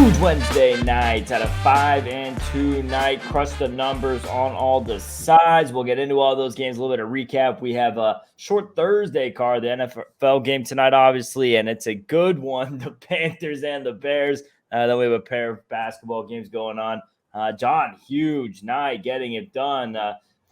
Huge Wednesday night at a 5-2 night. Crush the numbers on all the sides. We'll get into all those games. A little bit of recap. We have a short Thursday card, the NFL game tonight, obviously, and it's a good one. The Panthers and the Bears. Then we have a pair of basketball games going on. John, huge night, getting it done.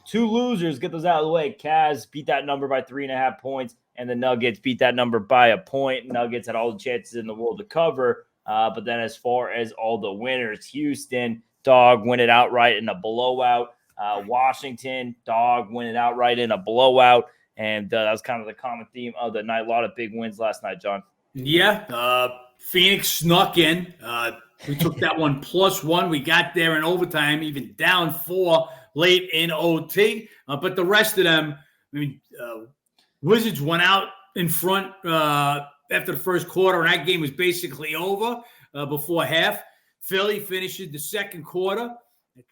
Two losers, get those out of the way. Cavs beat that number by 3.5 points, and the Nuggets beat that number by a point. Nuggets had all the chances in the world to cover. But then as far as all the winners, Houston, dog, win it outright in a blowout. Washington, dog, win it outright in a blowout. And that was kind of the common theme of the night. A lot of big wins last night, John. Yeah, Phoenix snuck in. We took that one +1. We got there in overtime, even down 4 late in OT. But the rest of them, Wizards went out in front after the first quarter, and that game was basically over before half. Philly finishes the second quarter.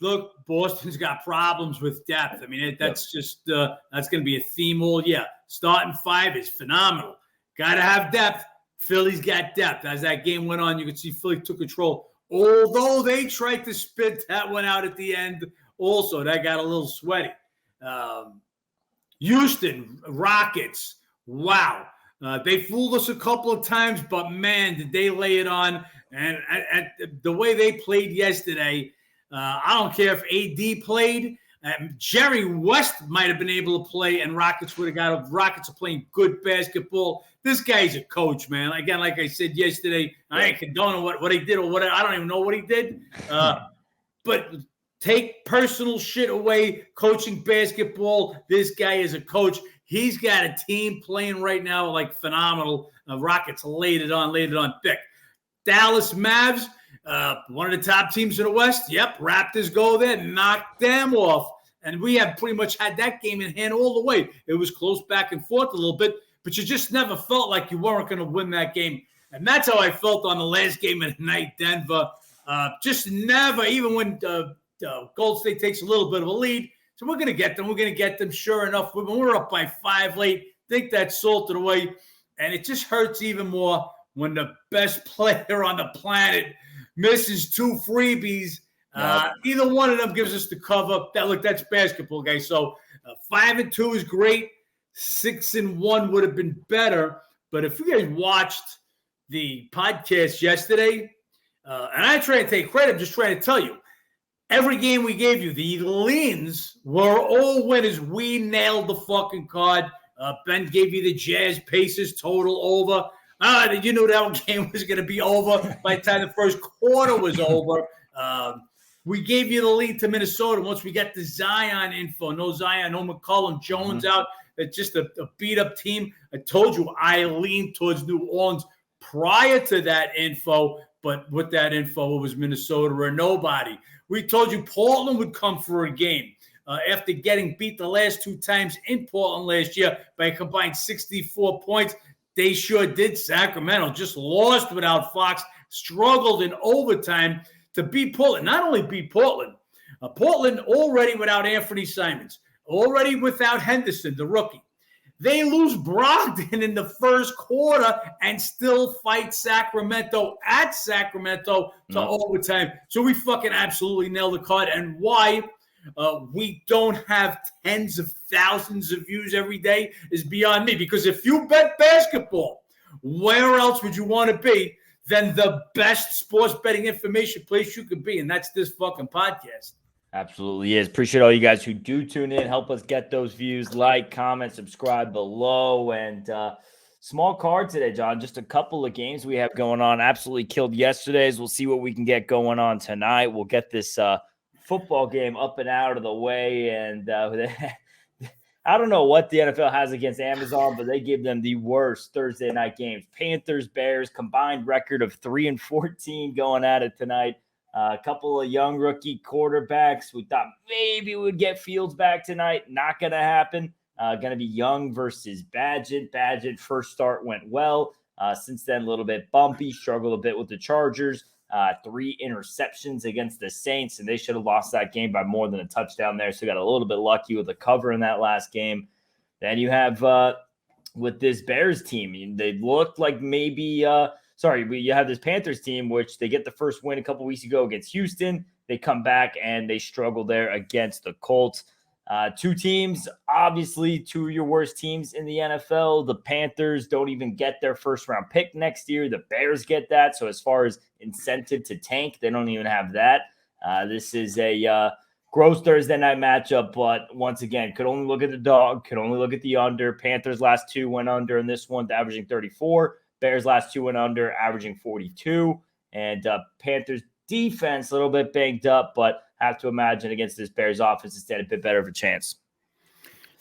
Look, Boston's got problems with depth. That's just that's going to be a theme all year. Starting 5 is phenomenal. Got to have depth. Philly's got depth. As that game went on, you could see Philly took control. Although they tried to spit that one out at the end also. That got a little sweaty. Houston Rockets, wow. They fooled us a couple of times, but, man, did they lay it on. And the way they played yesterday, I don't care if AD played. Jerry West might have been able to play, and Rockets would have got – Rockets are playing good basketball. This guy's a coach, man. Again, like I said yesterday, I ain't condoning what he did or what – I don't even know what he did. But take personal shit away, coaching basketball. This guy is a coach. He's got a team playing right now like phenomenal. Rockets laid it on thick. Dallas Mavs, one of the top teams in the West. Yep, Raptors go there, knock them off. And we have pretty much had that game in hand all the way. It was close back and forth a little bit, but you just never felt like you weren't going to win that game. And that's how I felt on the last game of the night, Denver. Just never, even when Gold State takes a little bit of a lead. So we're going to get them. We're going to get them. Sure enough, when we're up by 5 late, think that's salted away. And it just hurts even more when the best player on the planet misses 2 freebies. Either one of them gives us the cover. That's basketball, guys. So 5-2 is great. 6-1 would have been better. But if you guys watched the podcast yesterday, and I try to take credit, I'm just trying to tell you, every game we gave you, the leans were all winners. We nailed the fucking card. Ben gave you the Jazz Pacers total over. You knew that game was going to be over by the time the first quarter was over. We gave you the lead to Minnesota once we got the Zion info. No Zion, no McCollum, Jones out. It's just a beat-up team. I told you I leaned towards New Orleans prior to that info, but with that info, it was Minnesota or nobody. We told you Portland would come for a game after getting beat the last 2 times in Portland last year by a combined 64 points. They sure did. Sacramento just lost without Fox, struggled in overtime to beat Portland. Not only beat Portland, Portland already without Anthony Simons, already without Henderson, the rookie. They lose Brogdon in the first quarter and still fight Sacramento at Sacramento to overtime. So we fucking absolutely nailed the card. And why we don't have tens of thousands of views every day is beyond me. Because if you bet basketball, where else would you want to be than the best sports betting information place you could be? And that's this fucking podcast. Absolutely is. Appreciate all you guys who do tune in. Help us get those views. Like, comment, subscribe below. And small card today, John. Just a couple of games we have going on. Absolutely killed yesterday's. We'll see what we can get going on tonight. We'll get this football game up and out of the way. And I don't know what the NFL has against Amazon, but they give them the worst Thursday night games. Panthers, Bears, combined record of 3-14 going at it tonight. A couple of young rookie quarterbacks. We thought maybe we would get Fields back tonight. Not going to happen. Going to be Young versus Badgett. Badgett first start went well. Since then, a little bit bumpy. Struggled a bit with the Chargers. 3 interceptions against the Saints, and they should have lost that game by more than a touchdown there. So got a little bit lucky with the cover in that last game. Then you have with this Bears team. I mean, they looked like maybe you have this Panthers team, which they get the first win a couple weeks ago against Houston. They come back and they struggle there against the Colts. Two teams, obviously, two of your worst teams in the NFL. The Panthers don't even get their first round pick next year. The Bears get that. So as far as incentive to tank, they don't even have that. This is a gross Thursday night matchup, but once again, could only look at the dog, could only look at the under. Panthers last two went under, and this one averaging 34. Bears last two went under, averaging 42. And Panthers defense a little bit banged up, but have to imagine against this Bears offense, it's a bit better of a chance.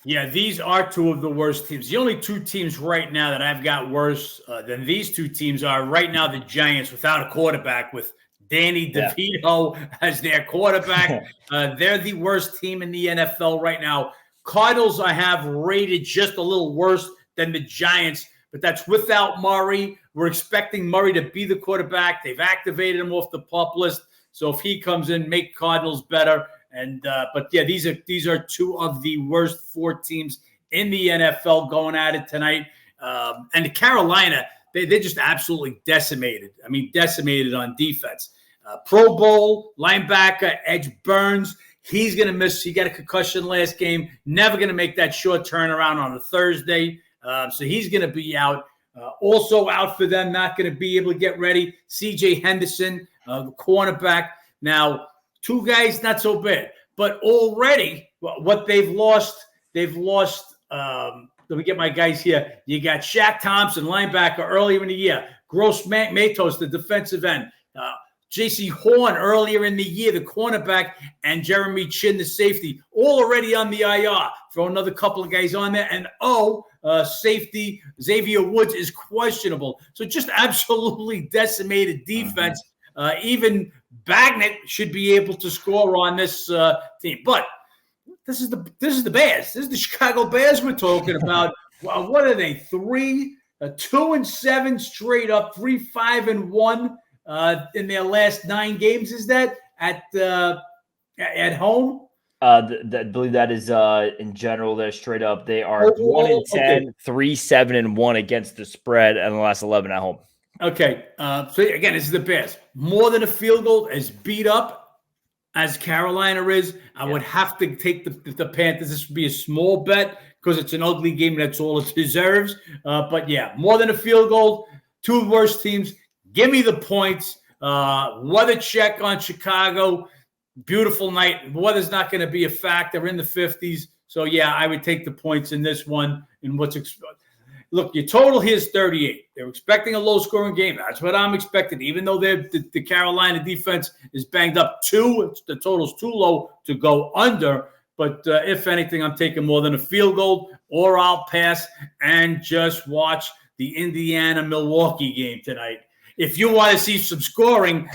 Yeah, these are two of the worst teams. The only two teams right now that I've got worse than these two teams are right now the Giants without a quarterback, with Danny DeVito as their quarterback. They're the worst team in the NFL right now. Cardinals I have rated just a little worse than the Giants, but that's without Murray. We're expecting Murray to be the quarterback. They've activated him off the PUP list. So if he comes in, make Cardinals better. And but yeah, these are two of the worst four teams in the NFL going at it tonight. And Carolina, they're just absolutely decimated. I mean, decimated on defense. Pro Bowl linebacker Edge Burns, he's going to miss. He got a concussion last game. Never going to make that short turnaround on a Thursday. So he's going to be out. Also out for them, not going to be able to get ready. C.J. Henderson, the cornerback. Now, two guys, not so bad. But already, what they've lost, let me get my guys here. You got Shaq Thompson, linebacker, earlier in the year. Gross Matos, the defensive end. J.C. Horn earlier in the year, the cornerback, and Jeremy Chin, the safety, all already on the IR. Throw another couple of guys on there. And safety, Xavier Woods is questionable. So just absolutely decimated defense. Even Bagnett should be able to score on this team. But this is the Bears. This is the Chicago Bears we're talking about. What are they? 2-7 straight up, 3-5-1 in their last 9 games. Is that at home? I believe that is in general. They're straight up. They are 1-10, 3-7-1 against the spread, and the last 11 at home. Okay. So again, this is the Bears. More than a field goal, as beat up as Carolina is. I would have to take the Panthers. This would be a small bet because it's an ugly game. That's all it deserves. But yeah, more than a field goal. Two worst teams. Give me the points. Weather check on Chicago. Beautiful night. Weather's not going to be a factor in the 50s. So, yeah, I would take the points in this one. And look, your total here is 38. They're expecting a low-scoring game. That's what I'm expecting, even though the Carolina defense is banged up. The total's too low to go under. But if anything, I'm taking more than a field goal, or I'll pass and just watch the Indiana-Milwaukee game tonight. If you want to see some scoring,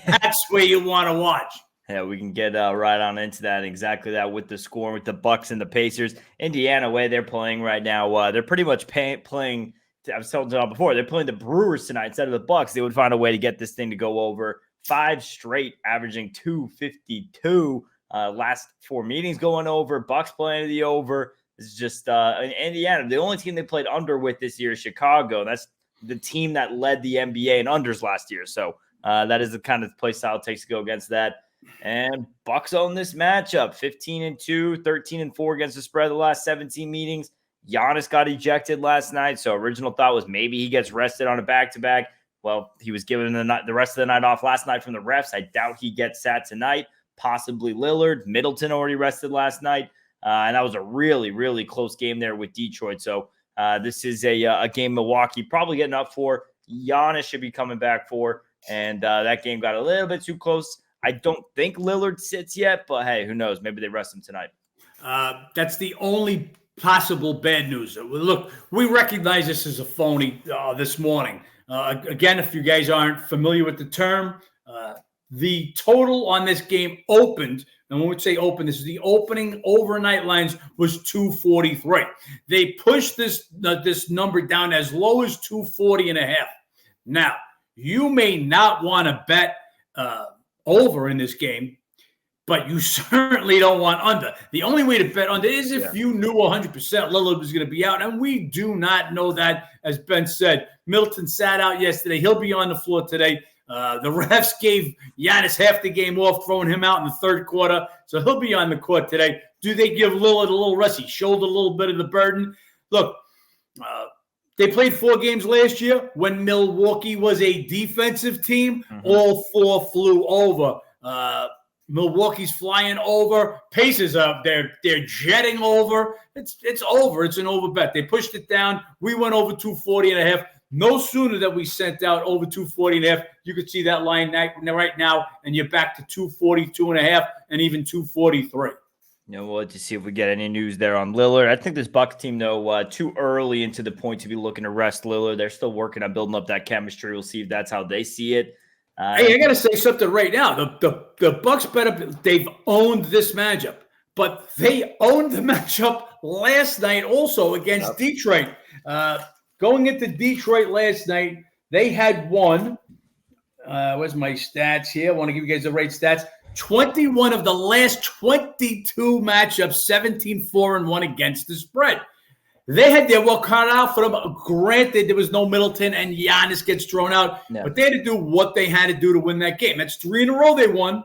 that's where you want to watch. Yeah, we can get right on into that. Exactly that with the score, with the Bucks and the Pacers. Indiana, way they're playing right now, they're pretty much playing. I was telling you before, they're playing the Brewers tonight instead of the Bucks. They would find a way to get this thing to go over. 5 straight, averaging 252. Last 4 meetings going over. Bucks playing the over. This is just Indiana. The only team they played under with this year is Chicago. That's the team that led the NBA in unders last year. So that is the kind of play style it takes to go against that. And Bucks own this matchup, 15-2, 13-4 against the spread of the last 17 meetings. Giannis got ejected last night, so original thought was maybe he gets rested on a back-to-back. Well, he was given the rest of the night off last night from the refs. I doubt he gets sat tonight. Possibly Lillard. Middleton already rested last night. And that was a really, really close game there with Detroit. So this is a game Milwaukee probably getting up for. Giannis should be coming back for. And that game got a little bit too close. I don't think Lillard sits yet, but hey, who knows? Maybe they rest him tonight. That's the only possible bad news. Look, we recognize this as a phony this morning. Again, if you guys aren't familiar with the term, the total on this game opened, and when we say open, this is the opening overnight lines, was 243. They pushed this number down as low as 240.5. Now, you may not want to bet over in this game, but you certainly don't want under. The only way to bet under is if you knew 100% Lillard was going to be out, and we do not know that, as Ben said. Middleton sat out yesterday. He'll be on the floor today. The refs gave Giannis half the game off, throwing him out in the third quarter, so he'll be on the court today. Do they give Lillard a little rest? He shouldered a little bit of the burden. Look, they played 4 games last year when Milwaukee was a defensive team. All 4 flew over. Milwaukee's flying over. Pacers up. They're jetting over. It's over. It's an over bet. They pushed it down. We went over 240.5. No sooner that we sent out over 240.5, you could see that line right now, and you're back to 242.5 and even 243. We'll let you see if we get any news there on Lillard. I think this Bucks team, though, too early into the point to be looking to rest Lillard. They're still working on building up that chemistry. We'll see if that's how they see it. Hey, I got to say something right now. The Bucks they've owned this matchup, but they owned the matchup last night also against Detroit. Going into Detroit last night, they had won. Where's my stats here? I want to give you guys the right stats. 21 of the last 22 matchups, 17-4-1 against the spread. They had their work cut out for them. Granted, there was no Middleton and Giannis gets thrown out, but they had to do what they had to do to win that game. That's 3 in a row they won.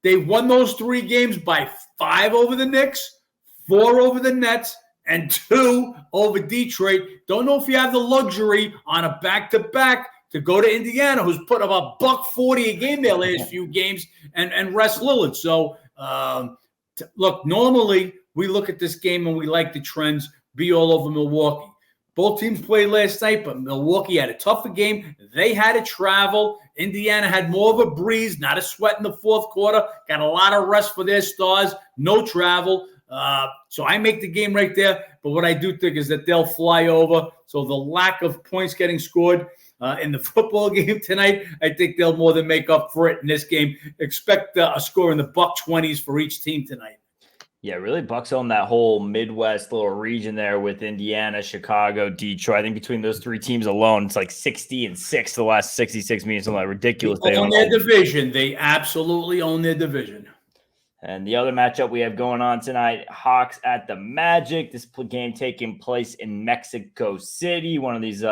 They won those 3 games by 5 over the Knicks, 4 over the Nets, and 2 over Detroit. Don't know if you have the luxury on a back-to-back to go to Indiana, who's put up $140 a game their last few games, and rest Lillard. So, look, normally we look at this game and we like the trends be all over Milwaukee. Both teams played last night, but Milwaukee had a tougher game. They had to travel. Indiana had more of a breeze, not a sweat in the fourth quarter. Got a lot of rest for their stars, no travel. So I make the game right there. But what I do think is that they'll fly over. So the lack of points getting scored in the football game tonight, I think they'll more than make up for it in this game. Expect a score in the buck 20s for each team tonight. Yeah, really Bucks own that whole Midwest little region there with Indiana, Chicago, Detroit. I think between those 3 teams alone, it's like 60-6 the last 66 meetings. Something like ridiculous. They own their division. They absolutely own their division. And the other matchup we have going on tonight, Hawks at the Magic. This game taking place in Mexico City, one of these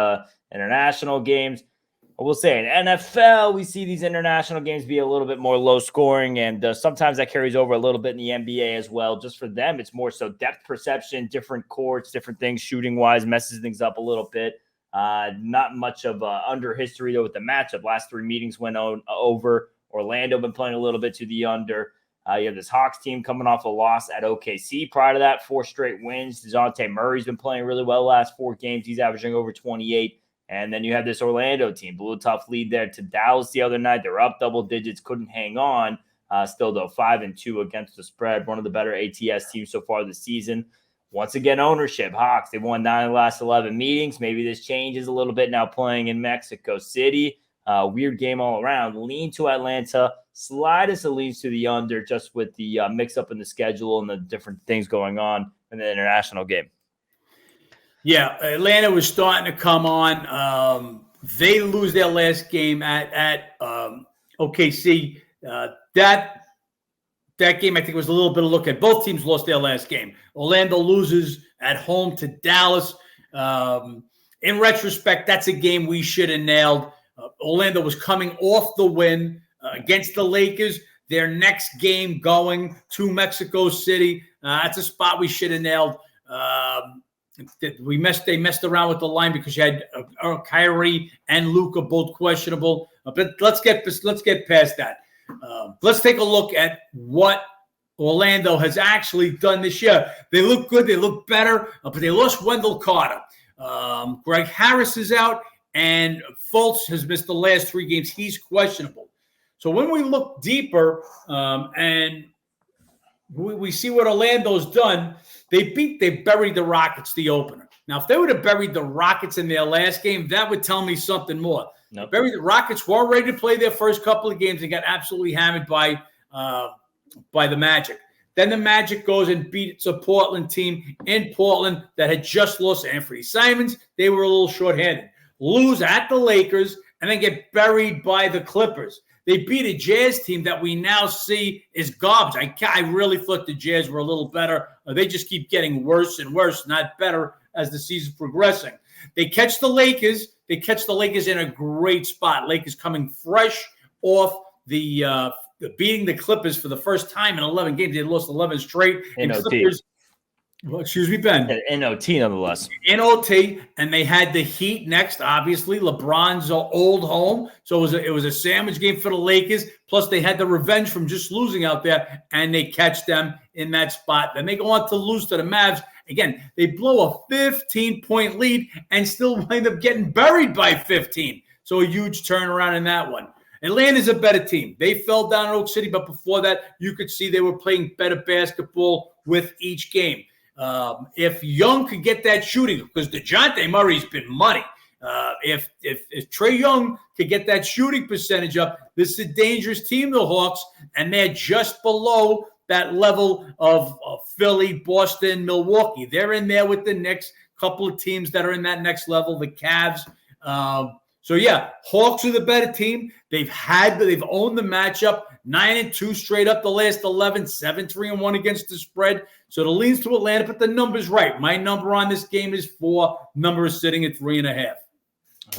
international games. I will say in NFL, we see these international games be a little bit more low scoring, and sometimes that carries over a little bit in the NBA as well. Just for them, it's more so depth perception, different courts, different things, shooting wise, messes things up a little bit. Not much of under history though with the matchup. Last 3 meetings went over. Orlando been playing a little bit to the under. You have this Hawks team coming off a loss at OKC. Prior to that, 4 straight wins. DeJounte Murray's been playing really well the last 4 games. He's averaging over 28. And then you have this Orlando team, blew a tough lead there to Dallas the other night. They're up double digits, couldn't hang on. Still, though, 5-2 against the spread. One of the better ATS teams so far this season. Once again, ownership. Hawks, they've won 9 of the last 11 meetings. Maybe this changes a little bit now playing in Mexico City. Weird game all around. Lean to Atlanta. Slightest leans to the under just with the mix-up in the schedule and the different things going on in the international game. Yeah, Atlanta was starting to come on. They lose their last game at OKC. That game, I think, was a little bit of a look at. Both teams lost their last game. Orlando loses at home to Dallas. In retrospect, that's a game we should have nailed. Orlando was coming off the win against the Lakers. Their next game going to Mexico City. That's a spot we should have nailed. They messed around with the line because you had Kyrie and Luka both questionable. But let's get past that. Let's take a look at what Orlando has actually done this year. They look good. They look better. But they lost Wendell Carter. Greg Harris is out, and Fultz has missed the last 3 games. He's questionable. So when we look deeper and we see what Orlando's done, they buried the Rockets, the opener. Now, if they would have buried the Rockets in their last game, that would tell me something more. Nope. The Rockets were ready to play their first couple of games and got absolutely hammered by the Magic. Then the Magic goes and beats a Portland team in Portland that had just lost Anthony Simons. They were a little shorthanded. Lose at the Lakers and then get buried by the Clippers. They beat a Jazz team that we now see is garbage. I really thought the Jazz were a little better. They just keep getting worse and worse, not better as the season's progressing. They catch the Lakers. They catch the Lakers in a great spot. Lakers coming fresh off the beating the Clippers for the first time in 11 games. They lost 11 straight. And Clippers, well, excuse me, Ben. In OT, nonetheless. In OT, and they had the Heat next, obviously. LeBron's old home. So it was a sandwich game for the Lakers. Plus, they had the revenge from just losing out there, and they catch them in that spot. Then they go on to lose to the Mavs. Again, they blow a 15-point lead and still wind up getting buried by 15. So a huge turnaround in that one. Atlanta's a better team. They fell down in Oak City, but before that, you could see they were playing better basketball with each game. If Young could get that shooting, because DeJounte Murray's been money. If Trae Young could get that shooting percentage up, this is a dangerous team, the Hawks, and they're just below that level of Philly, Boston, Milwaukee. They're in there with the next couple of teams that are in that next level, the Cavs. So yeah, Hawks are the better team. They've owned the matchup 9-2 straight up the last 11, 7-3-1 against the spread. So it leans to Atlanta, but the number's right. My number on this game is 4. Number is sitting at 3.5.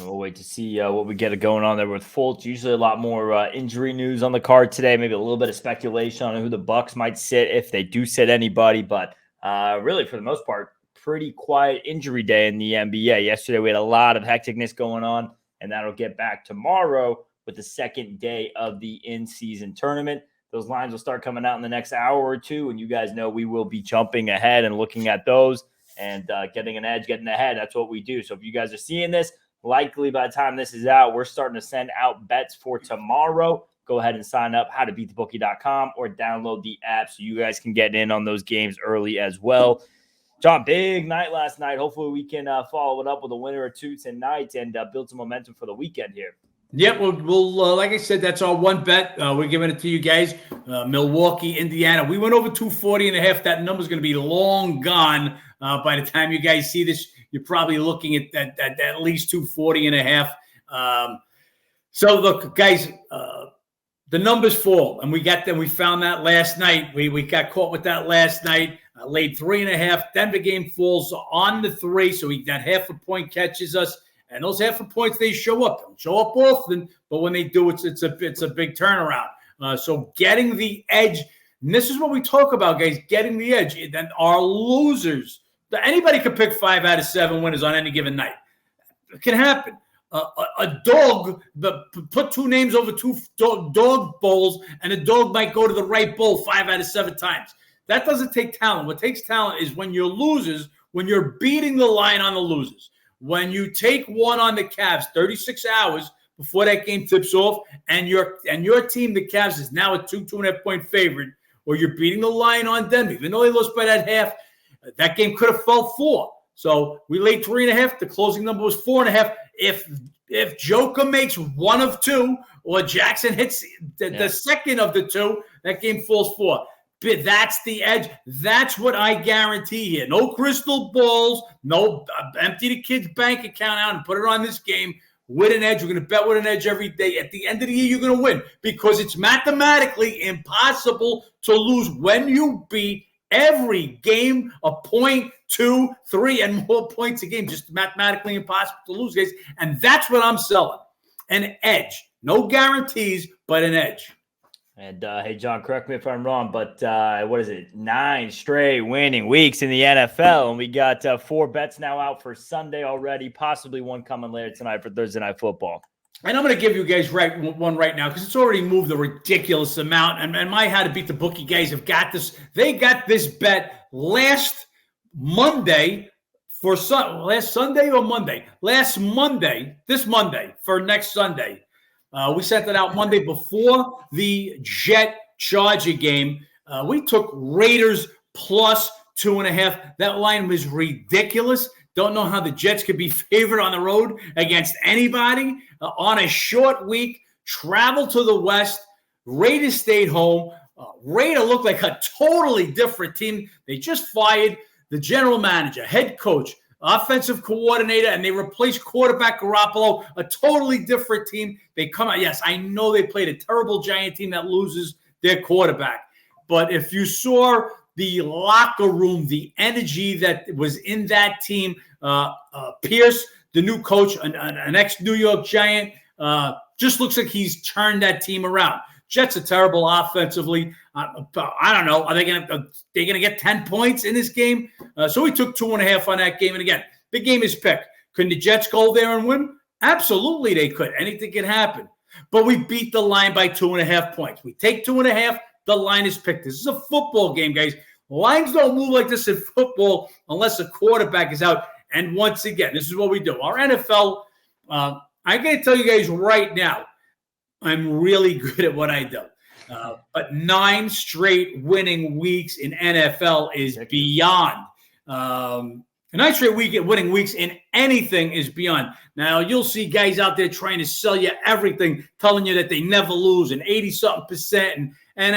We'll wait to see what we get going on there with Fultz. Usually a lot more injury news on the card today. Maybe a little bit of speculation on who the Bucks might sit if they do sit anybody. But really, for the most part, pretty quiet injury day in the NBA. Yesterday, we had a lot of hecticness going on, and that'll get back tomorrow with the second day of the in-season tournament. Those lines will start coming out in the next hour or two, and you guys know we will be jumping ahead and looking at those and getting an edge, getting ahead. That's what we do. So if you guys are seeing this, likely by the time this is out, we're starting to send out bets for tomorrow. Go ahead and sign up, howtobeatthebookie.com, or download the app so you guys can get in on those games early as well. John, big night last night. Hopefully we can follow it up with a winner or two tonight and build some momentum for the weekend here. Yep, we'll like I said, that's our one bet. We're giving it to you guys. Milwaukee, Indiana. We went over 240.5. That number's going to be long gone by the time you guys see this. You're probably looking at least 240.5. So look, guys, the numbers fall, and we got them. We found that last night. We got caught with that last night. Laid 3.5. Denver game falls on the 3, so that half a point catches us. And those half a points, they show up. They don't show up often, but when they do, it's a big turnaround. So getting the edge, and this is what we talk about, guys, getting the edge. Then our losers, anybody can pick 5 out of 7 winners on any given night. It can happen. A dog, put 2 names over 2 dog bowls, and a dog might go to the right bowl 5 out of 7 times. That doesn't take talent. What takes talent is when you're losers, when you're beating the line on the losers. When you take one on the Cavs 36 hours before that game tips off, and your team, the Cavs, is now a 2.5 point favorite, or you're beating the line on Denver, even though they lost by that half, that game could have fell 4. So we laid 3.5. The closing number was 4.5. If Joker makes 1 of 2, or Jackson hits the second of the 2, that game falls 4. That's the edge. That's what I guarantee here. No crystal balls. No empty the kid's bank account out and put it on this game. With an edge. We're going to bet with an edge every day. At the end of the year, you're going to win because it's mathematically impossible to lose when you beat every game a point, 2, 3, and more points a game. Just mathematically impossible to lose, guys. And that's what I'm selling. An edge. No guarantees, but an edge. And, hey, John, correct me if I'm wrong, but what is it? 9 straight winning weeks in the NFL. And we got 4 bets now out for Sunday already, possibly one coming later tonight for Thursday Night Football. And I'm going to give you guys one right now because it's already moved a ridiculous amount. And my How to Beat the Bookie guys have got this. They got this bet last Monday this Monday for next Sunday. We sent it out Monday before the Jet-Charger game. We took Raiders plus 2.5. That line was ridiculous. Don't know how the Jets could be favored on the road against anybody. On a short week, travel to the West. Raiders stayed home. Raider looked like a totally different team. They just fired the general manager, head coach, offensive coordinator, and they replaced quarterback Garoppolo, a totally different team. They come out. Yes, I know they played a terrible Giant team that loses their quarterback. But if you saw the locker room, the energy that was in that team, Pierce, the new coach, an ex-New York Giant, just looks like he's turned that team around. Jets are terrible offensively. I don't know. Are they going to get 10 points in this game? So we took 2.5 on that game. And again, big game is picked. Couldn't the Jets go there and win? Absolutely, they could. Anything can happen. But we beat the line by 2.5 points. We take 2.5. The line is picked. This is a football game, guys. Lines don't move like this in football unless a quarterback is out. And once again, this is what we do. Our NFL, I'm going to tell you guys right now, I'm really good at what I do. But 9 straight winning weeks in NFL is beyond. 9 straight winning weeks in anything is beyond. Now, you'll see guys out there trying to sell you everything, telling you that they never lose and 80-something%. And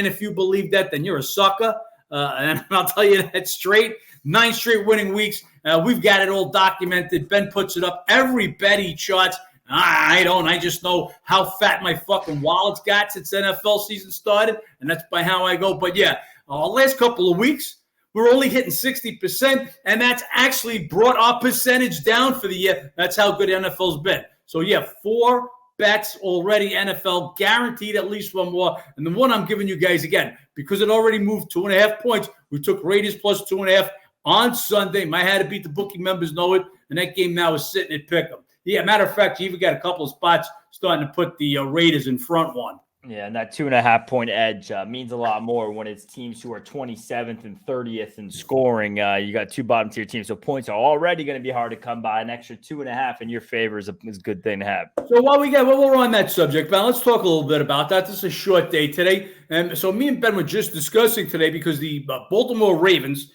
if you believe that, then you're a sucker. And I'll tell you that straight. 9 straight winning weeks. We've got it all documented. Ben puts it up. Every bet he charts. I don't. I just know how fat my fucking wallet's got since NFL season started, and that's by how I go. But yeah, last couple of weeks, we're only hitting 60%, and that's actually brought our percentage down for the year. That's how good NFL's been. So yeah, 4 bets already NFL, guaranteed at least one more. And the one I'm giving you guys, again, because it already moved 2.5 points, we took Raiders plus 2.5 on Sunday. My had to beat the Bookie members know it, and that game now is sitting at pick 'em. Yeah, matter of fact, you even got a couple of spots starting to put the Raiders in front one. Yeah, and that 2.5 point edge means a lot more when it's teams who are 27th and 30th in scoring. You got 2 bottom tier teams, so points are already going to be hard to come by. An extra 2.5 in your favor is a good thing to have. So while we're on that subject, Ben, let's talk a little bit about that. This is a short day today, and so me and Ben were just discussing today because the Baltimore Ravens,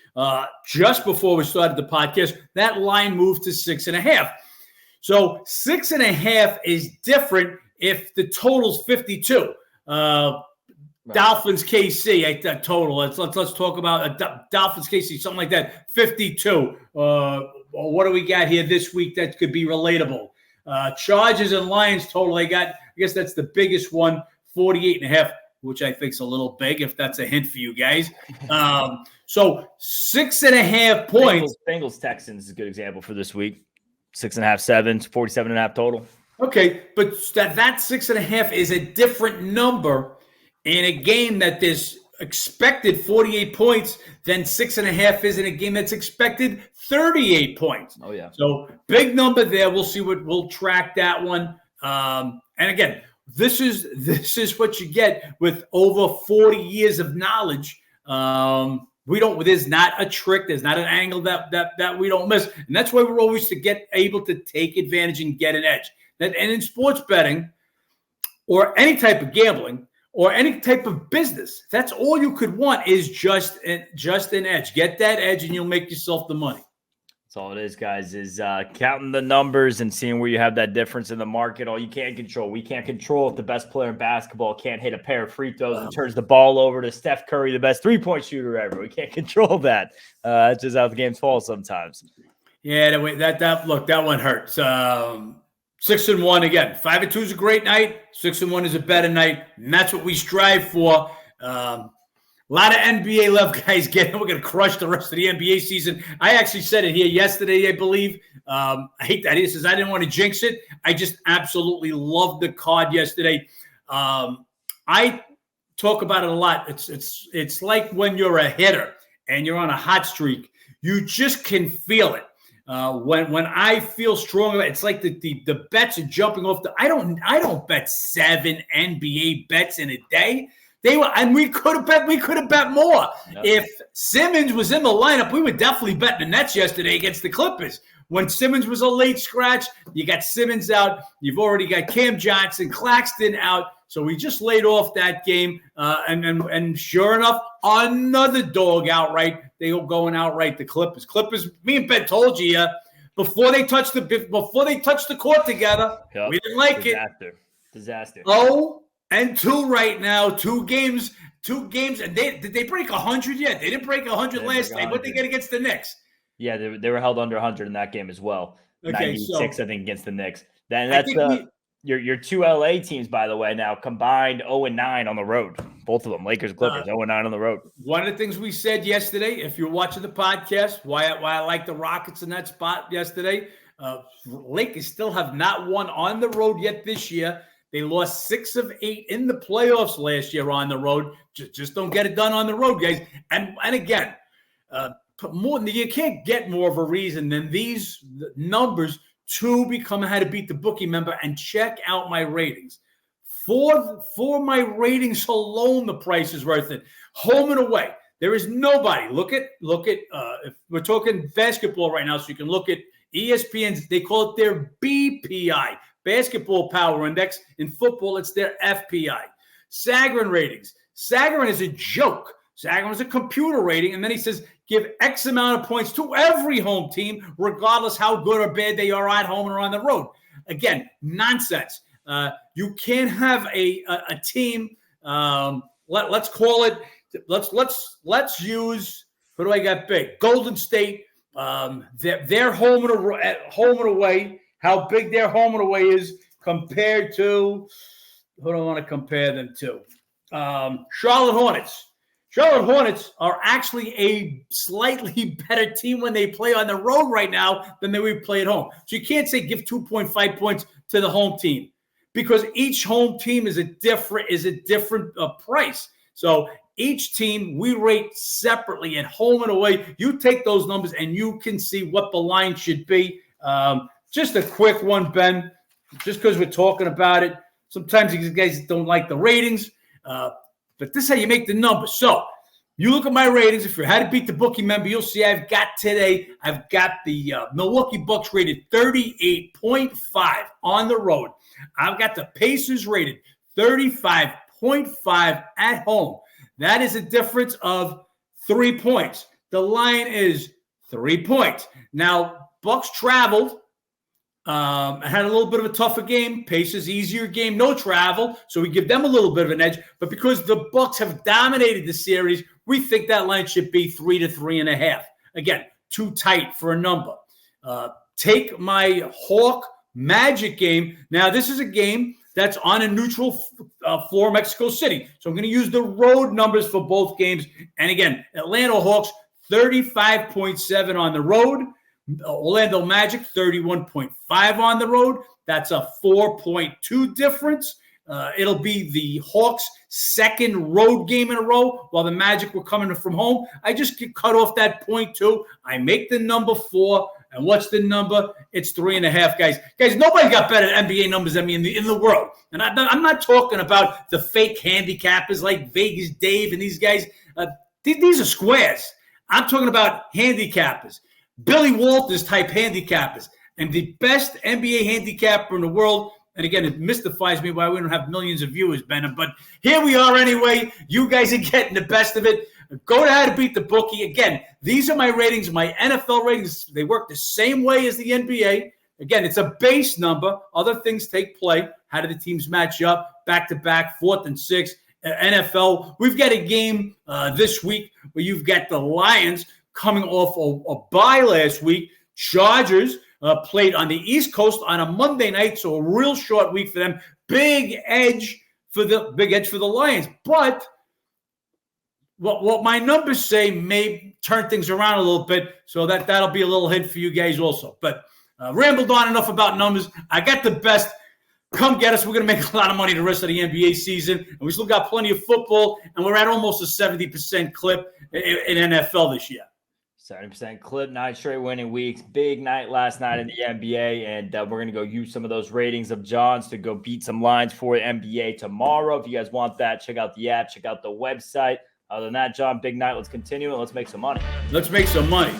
just before we started the podcast, that line moved to 6.5. So 6.5 is different if the total's 52. Right. Dolphins KC total. Let's talk about Dolphins KC, something like that. 52. What do we got here this week that could be relatable? Chargers and Lions total. I guess that's the biggest one, 48.5, which I think is a little big. If that's a hint for you guys. So 6.5 points. Bengals Texans is a good example for this week. 6.5, 7, 47.5 total. Okay, but that 6.5 is a different number in a game that there's expected 48 points than 6.5 is in a game that's expected 38 points. Oh, yeah. So big number there. We'll see we'll track that one. And again, this is what you get with over 40 years of knowledge. There's not a trick. There's not an angle that we don't miss. And that's why we're always able to take advantage and get an edge. And in sports betting or any type of gambling or any type of business, that's all you could want is just an edge. Get that edge and you'll make yourself the money. That's all it is, guys, is counting the numbers and seeing where you have that difference in the market. All you can't control. We can't control if the best player in basketball can't hit a pair of free throws and turns the ball over to Steph Curry, the best three-point shooter ever. We can't control that. That's just how the games fall sometimes. Yeah, that one hurts. 6-1 again. 5-2 is a great night. 6-1 is a better night, and that's what we strive for. A lot of NBA love guys we're going to crush the rest of the NBA season. I actually said it here yesterday, I believe. I hate that. He says, I didn't want to jinx it. I just absolutely loved the card yesterday. I talk about it a lot. It's like when you're a hitter and you're on a hot streak, you just can feel it. When I feel strong, it's like the bets are jumping off I don't bet 7 NBA bets in a day. We could have bet more. Yep. If Simmons was in the lineup, we would definitely bet the Nets yesterday against the Clippers. When Simmons was a late scratch, you got Simmons out. You've already got Cam Johnson, Claxton out. So we just laid off that game. And sure enough, another dog outright. They were going outright the Clippers. Me and Ben told you before they touched the court together, yep. We didn't like Disaster. 0-2 right now, 2 games, and did they break 100 yet? They didn't break 100 last night. What they get against the Knicks? Yeah, they were held under 100 in that game as well. Okay, 96, so I think, against the Knicks. That's your two LA teams, by the way, now combined 0-9 on the road. Both of them, Lakers, Clippers, 0-9 on the road. One of the things we said yesterday, if you're watching the podcast, why I like the Rockets in that spot yesterday, Lakers still have not won on the road yet this year. They lost 6 of 8 in the playoffs last year on the road. Just don't get it done on the road, guys. And again, you can't get more of a reason than these numbers to become a How to Beat the Bookie member and check out my ratings. For my ratings alone, the price is worth it. Home and away, there is nobody. Look at if we're talking basketball right now, so you can look at ESPN's. They call it their BPI, Basketball Power Index. In football, it's their FPI. Sagarin ratings. Sagarin is a joke. Sagarin is a computer rating, and then he says give X amount of points to every home team, regardless how good or bad they are at home or on the road. Again, nonsense. You can't have a team. Let's call it. Let's use. Who do I got big? Golden State. Their home and away. How big their home and away is compared to. Who do I want to compare them to? Charlotte Hornets. Charlotte Hornets are actually a slightly better team when they play on the road right now than they would play at home. So you can't say give 2.5 points to the home team because each home team is a different price. So each team we rate separately at home and away. You take those numbers and you can see what the line should be. Just a quick one, Ben, just because we're talking about it. Sometimes these guys don't like the ratings. But this is how you make the numbers. So you look at my ratings. If you're How to Beat the Bookie member, you'll see I've got the Milwaukee Bucks rated 38.5 on the road. I've got the Pacers rated 35.5 at home. That is a difference of 3 points. The line is 3 points. Now, Bucks traveled. Had a little bit of a tougher game. Pacers easier game, no travel, so we give them a little bit of an edge. But because the Bucks have dominated the series, we think that line should be 3 to 3.5. Again, too tight for a number. Take my Hawk Magic game. Now, this is a game that's on a neutral floor, Mexico City. So I'm going to use the road numbers for both games. And again, Atlanta Hawks 35.7 on the road. Orlando Magic, 31.5 on the road. That's a 4.2 difference. It'll be the Hawks' second road game in a row while the Magic were coming from home. I just get cut off that 0.2. I make the number 4. And what's the number? It's 3.5, guys. Guys, nobody got better at NBA numbers than me in the world. And I'm not talking about the fake handicappers like Vegas Dave and these guys. These are squares. I'm talking about handicappers. Billy Walters type handicappers, and the best NBA handicapper in the world. And again, it mystifies me why we don't have millions of viewers, Ben. But here we are anyway. You guys are getting the best of it. Go to How to Beat the Bookie. Again, these are my ratings, my NFL ratings. They work the same way as the NBA. Again, it's a base number. Other things take play. How do the teams match up? Back-to-back, 4th and 6th. NFL, we've got a game this week where you've got the Lions coming off a bye last week. Chargers played on the East Coast on a Monday night, so a real short week for them. Big edge for the Lions. But what my numbers say may turn things around a little bit, so that'll be a little hint for you guys also. But rambled on enough about numbers. I got the best. Come get us. We're going to make a lot of money the rest of the NBA season. And we still got plenty of football, and we're at almost a 70% clip in NFL this year. 70% clip, 9 straight winning weeks. Big night last night in the NBA, and we're going to go use some of those ratings of John's to go beat some lines for NBA tomorrow. If you guys want that, check out the app, check out the website. Other than that, John, big night. Let's continue and let's make some money. Let's make some money.